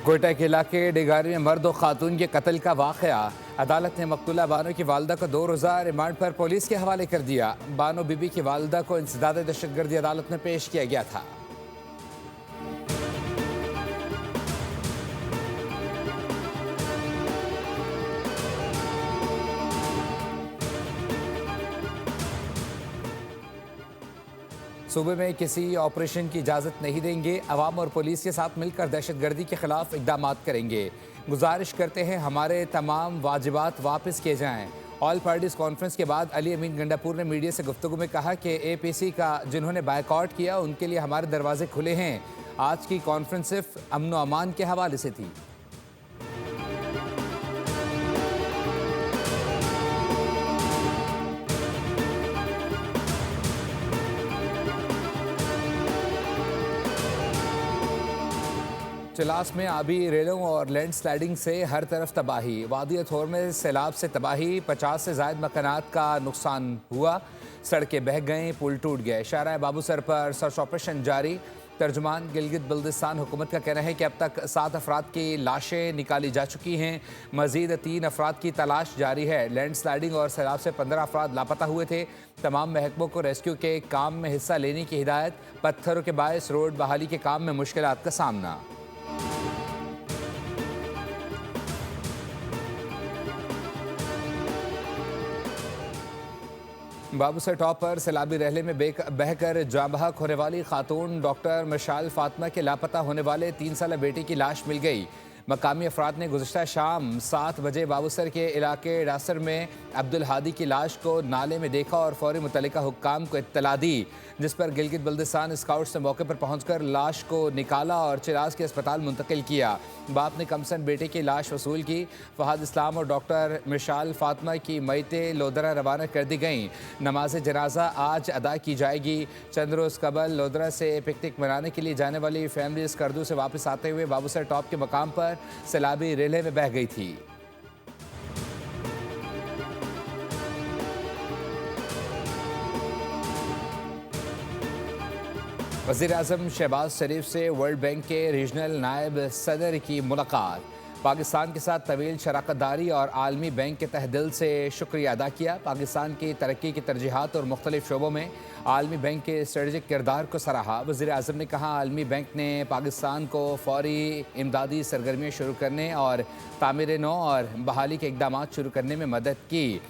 कोयटा के इलाके डिगारी में मर्द और खातून के कत्ल का वाक़या। अदालत ने मकतूला बानो की वालदा को 2 रोज़ा रिमांड पर पुलिस के हवाले कर दिया। बानो बीबी की वालदा को इंसदाद दहशतगर्दी अदालत में पेश किया गया था। सूबे में किसी ऑपरेशन की इजाज़त नहीं देंगे। अवाम और पुलिस के साथ मिलकर दहशतगर्दी के खिलाफ इकदाम करेंगे। गुजारिश करते हैं हमारे तमाम वाजिबात वापस किए जाएं। ऑल पार्टीज़ कॉन्फ्रेंस के बाद अली अमीन गंडापुर ने मीडिया से गुफ्तगू में कहा कि APC का जिन्होंने बायकॉट किया उनके लिए हमारे दरवाजे खुले हैं। आज की कॉन्फ्रेंस सिर्फ अमन व अमान के हवाले से थी। चिलास में आबी रेलों और लैंड स्लाइडिंग से हर तरफ तबाही। वादी थोर में सैलाब से तबाही, 50 से ज़ायद मकानात का नुकसान हुआ। सड़कें बह गईं, पुल टूट गए। शाहराह बाबूसर पर सर्च ऑपरेशन जारी। तर्जुमान गिलगित बल्दिस्तान हुकूमत का कहना है कि अब तक 7 अफराद की लाशें निकाली जा चुकी हैं। मजीद 3 अफराद की तलाश जारी है। लैंड स्लाइडिंग और सैलाब से 15 अफराद लापता हुए थे। तमाम महकमों को रेस्क्यू के काम में हिस्सा लेने की हिदायत। पत्थरों के बायस रोड बहाली के काम में मुश्किलात का सामना। बाबूसर टॉप पर सैलाबी रहले में बहकर जाँ बहक होने वाली खातून डॉक्टर मशाल फातिमा के लापता होने वाले 3 साला बेटे की लाश मिल गई। मकामी अफराद ने गुज़श्ता शाम 7 बजे बाबूसर के इलाके डासर में अब्दुल हादी की लाश को नाले में देखा और फौरी मुतल्लिका हुक्काम को इत्तला दी, जिस पर गिलगित बल्दिस्तान स्काउट्स ने मौके पर पहुंचकर लाश को निकाला और चिराज के अस्पताल मुंतकिल किया। बाप ने कमसन बेटे की लाश वसूल की। फहद इस्लाम और डॉक्टर मिशाल फातिमा की मैतें लोधरा रवाना कर दी गईं। नमाज जनाजा आज अदा की जाएगी। चंद रोज़ कबल लोधरा से पिकनिक मनाने के लिए जाने वाली फैमिली स्कर्दू से वापस आते हुए बाबूसर टॉप के मकाम पर सैलाबी रेले में बह गई थी। वज़ीर-ए-आज़म शहबाज शरीफ से वर्ल्ड बैंक के रीजनल नायब सदर की मुलाकात। पाकिस्तान के साथ तवील शराकतदारी और आलमी बैंक के तहे दिल से शुक्रिया अदा किया। पाकिस्तान की तरक्की की तरजीहात और मुख्तलिफ शोबों में आलमी बैंक के स्ट्रेटजिक किरदार को सराहा। वज़ीर-ए-आज़म ने कहा, आलमी बैंक ने पाकिस्तान को फौरी इमदादी सरगर्मियाँ शुरू करने और तामीर नौ और बहाली के इकदाम शुरू करने में मदद की।